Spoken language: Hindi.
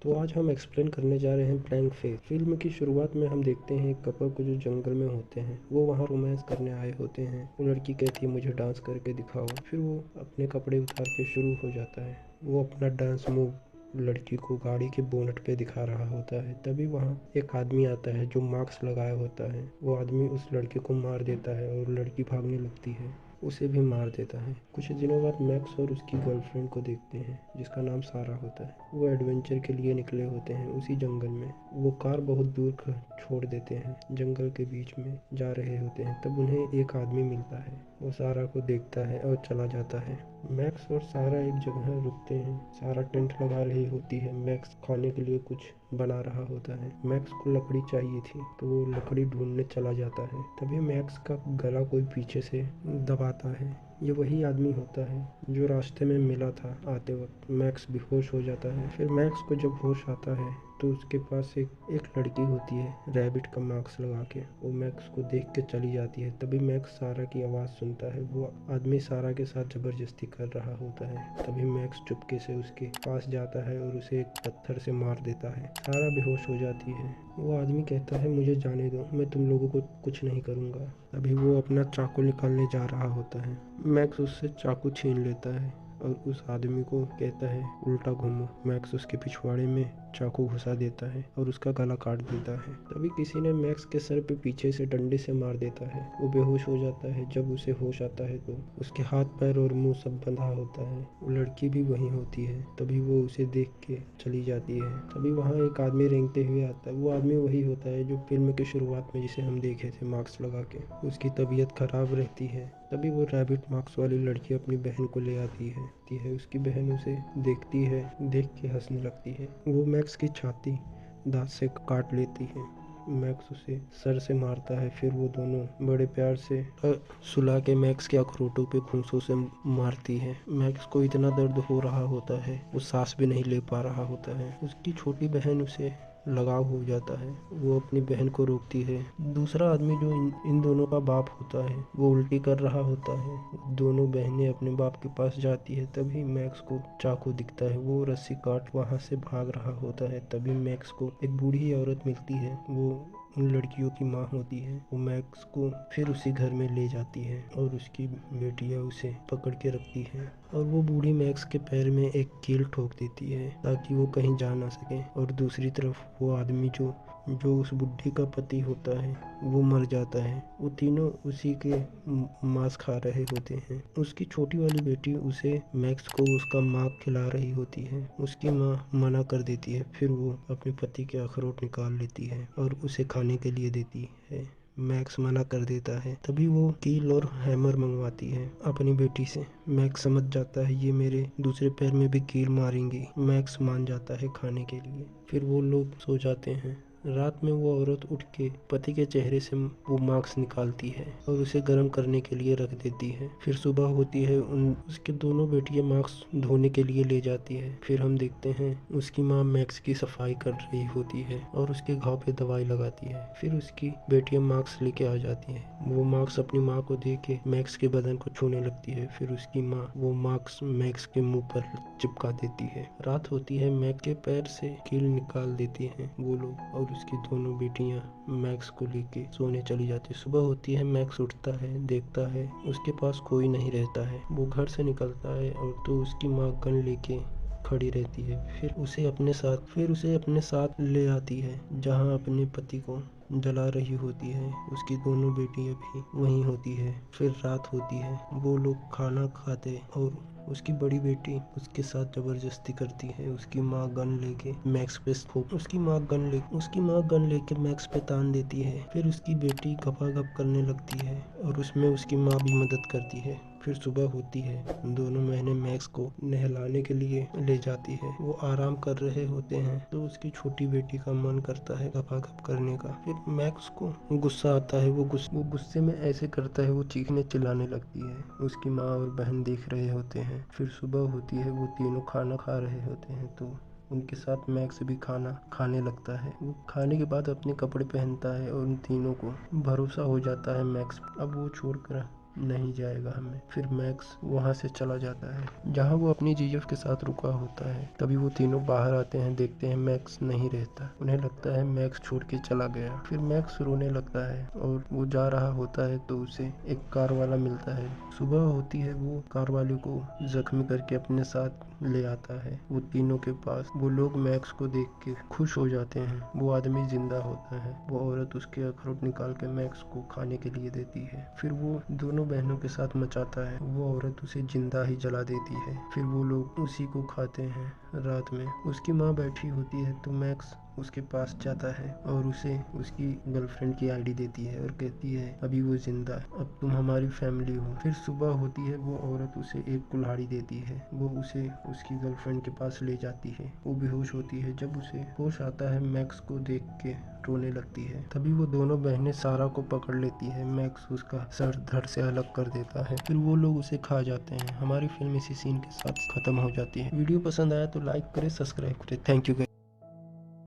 तो आज हम एक्सप्लेन करने जा रहे हैं ब्लैंक फेस। फिल्म की शुरुआत में हम देखते हैं एक कपल को जो जंगल में होते हैं। वो वहाँ रोमांस करने आए होते हैं। वो लड़की कहती है मुझे डांस करके दिखाओ। फिर वो अपने कपड़े उतार के शुरू हो जाता है। वो अपना डांस मूव लड़की को गाड़ी के बोनट पे दिखा रहा होता है। तभी वहाँ एक आदमी आता है जो मास्क लगाया होता है। वो आदमी उस लड़के को मार देता है और लड़की भागने लगती है, उसे भी मार देता है। कुछ दिनों बाद मैक्स और उसकी गर्लफ्रेंड को देखते हैं जिसका नाम सारा होता है। वो एडवेंचर के लिए निकले होते हैं उसी जंगल में। वो कार बहुत दूर छोड़ देते हैं, जंगल के बीच में जा रहे होते हैं। तब उन्हें एक आदमी मिलता है। वो सारा को देखता है और चला जाता है। मैक्स और सारा एक जगह रुकते हैं। सारा टेंट लगा रही होती है। मैक्स खाने के लिए कुछ बना रहा होता है। मैक्स को लकड़ी चाहिए थी तो वो लकड़ी ढूंढने चला जाता है। तभी मैक्स का गला कोई पीछे से दबाता है। ये वही आदमी होता है जो रास्ते में मिला था आते वक्त। मैक्स बेहोश हो जाता है। फिर मैक्स को जब होश आता है तो उसके पास एक लड़की होती है रैबिट का मास्क लगा के। वो मैक्स को देख के चली जाती है। तभी मैक्स सारा की आवाज़ सुनता है। वो आदमी सारा के साथ ज़बरदस्ती कर रहा होता है। तभी मैक्स चुपके से उसके पास जाता है और उसे एक पत्थर से मार देता है। सारा बेहोश हो जाती है। वो आदमी कहता है मुझे जाने दो, मैं तुम लोगों को कुछ नहीं करूँगा। अभी वो अपना चाकू निकालने जा रहा होता है। मैक्स उससे चाकू छीन लेता है और उस आदमी को कहता है उल्टा घूमो। मैक्स उसके पिछवाड़े में चाकू घुसा देता है और उसका गला काट देता है। तभी किसी ने मैक्स के सर पे पीछे से डंडे से मार देता है। वो बेहोश हो जाता है। जब उसे होश आता है तो उसके हाथ पैर और मुंह सब बंधा होता है। वो लड़की भी वहीं होती है। तभी वो उसे देख के चली जाती है। तभी वहाँ एक आदमी रेंगते हुए आता है। वो आदमी वही होता है जो फिल्म की शुरुआत में जिसे हम देखे थे मास्क लगा के। उसकी तबीयत खराब रहती है। तभी वो रैबिट मास्क वाली लड़की अपनी बहन को ले आती है। उसकी बहन उसे देखती है, देख के हंसने लगती है। वो मैक्स की छाती दांत से काट लेती है। मैक्स उसे सर से मारता है। फिर वो दोनों बड़े प्यार से सुला के मैक्स के अखरोटों पे घूंसों से मारती है। मैक्स को इतना दर्द हो रहा होता है वो सांस भी नहीं ले पा रहा होता है। उसकी छोटी बहन उसे लगाव हो जाता है। वो अपनी बहन को रोकती है। दूसरा आदमी जो इन दोनों का बाप होता है वो उल्टी कर रहा होता है। दोनों बहनें अपने बाप के पास जाती है। तभी मैक्स को चाकू दिखता है। वो रस्सी काट वहाँ से भाग रहा होता है। तभी मैक्स को एक बूढ़ी औरत मिलती है। वो उन लड़कियों की माँ होती है। वो मैक्स को फिर उसी घर में ले जाती है और उसकी बेटियां उसे पकड़ के रखती हैं। और वो बूढ़ी मैक्स के पैर में एक कील ठोक देती है ताकि वो कहीं जा ना सके। और दूसरी तरफ वो आदमी जो उस बुढ़ी का पति होता है वो मर जाता है। वो तीनों उसी के मांस खा रहे होते हैं। उसकी छोटी वाली बेटी उसे मैक्स को उसका माँ खिला रही होती है। उसकी माँ मना कर देती है। फिर वो अपने पति के अखरोट निकाल लेती है और उसे खाने के लिए देती है। मैक्स मना कर देता है। तभी वो कील और हैमर मंगवाती है अपनी बेटी से। मैक्स समझ जाता है ये मेरे दूसरे पैर में भी कील मारेंगी। मैक्स मान जाता है खाने के लिए। फिर वो लोग सो जाते हैं। रात में वो औरत उठ के पति के चेहरे से वो मास्क निकालती है और उसे गर्म करने के लिए रख देती है। फिर सुबह होती है। उसके दोनों बेटियां मास्क धोने के लिए ले जाती है। फिर हम देखते हैं उसकी माँ मैक्स की सफाई कर रही होती है और उसके घाव पे दवाई लगाती है। फिर उसकी बेटियां मास्क लेके आ जाती है। वो मास्क अपनी माँ को दे के मैक्स के बदन को छूने लगती है। फिर उसकी माँ वो मास्क मैक्स के मुंह पर चिपका देती है। रात होती है। मैक्स के पैर से कील निकाल देती हैं वो लोग और उसकी दोनों बेटियां मैक्स को लेके सोने चली जाती। सुबह होती है। मैक्स उठता है, देखता है उसके पास कोई नहीं रहता है। वो घर से निकलता है और तो उसकी माँ गन लेके खड़ी रहती है। फिर उसे अपने साथ ले आती है जहाँ अपने पति को जला रही होती है। उसकी दोनों बेटियां भी वहीं होती है। फिर रात होती है। वो लोग खाना खाते और उसकी बड़ी बेटी उसके साथ जबरदस्ती करती है। उसकी माँ गन लेके मैक्स पे तान देती है। फिर उसकी बेटी गपागप करने लगती है और उसमें उसकी माँ भी मदद करती है। फिर सुबह होती है। दोनों बहनें मैक्स को नहलाने के लिए ले जाती है। वो आराम कर रहे होते हैं तो उसकी छोटी बेटी का मन करता है गपागप करने का। फिर मैक्स को गुस्सा आता है। वो गुस्से में ऐसे करता है, वो चीखने चिल्लाने लगती है। उसकी माँ और बहन देख रहे होते हैं। फिर सुबह होती है। वो तीनों खाना खा रहे होते हैं तो उनके साथ मैक्स भी खाना खाने लगता है। वो खाने के बाद अपने कपड़े पहनता है और उन तीनों को भरोसा हो जाता है मैक्स। अब वो छोड़कर नहीं जाएगा हमें। फिर मैक्स वहाँ से चला जाता है जहाँ वो अपनी जीएफ के साथ रुका होता है। तभी वो तीनों बाहर आते हैं, देखते हैं मैक्स नहीं रहता। उन्हें लगता है मैक्स छोड़ के चला गया। फिर मैक्स रोने लगता है और वो जा रहा होता है तो उसे एक कार वाला मिलता है। सुबह होती है, वो कार वाले को जख्मी करके अपने साथ ले आता है वो तीनों के पास। वो लोग मैक्स को देख के खुश हो जाते हैं। वो आदमी जिंदा होता है। वो औरत उसके अखरोट निकाल के मैक्स को खाने के लिए देती है। फिर वो दोनों बहनों के साथ मचाता है। वो औरत उसे जिंदा ही जला देती है। फिर वो लोग उसी को खाते हैं। रात में उसकी माँ बैठी होती है तो मैक्स उसके पास जाता है और उसे उसकी गर्लफ्रेंड की आईडी देती है और कहती है अभी वो जिंदा है, अब तुम हमारी फैमिली हो। फिर सुबह होती है, वो औरत उसे एक कुल्हाड़ी देती है। वो उसे उसकी गर्लफ्रेंड के पास ले जाती है। वो बेहोश होती है। जब उसे होश आता है, मैक्स को देख के रोने लगती है। तभी वो दोनों बहनें सारा को पकड़ लेती है। मैक्स उसका सर धड़ से अलग कर देता है। फिर वो लोग उसे खा जाते हैं। हमारी फिल्म इसी सीन के साथ खत्म हो जाती है। वीडियो पसंद आया तो लाइक करें, सब्सक्राइब करें। Thank you.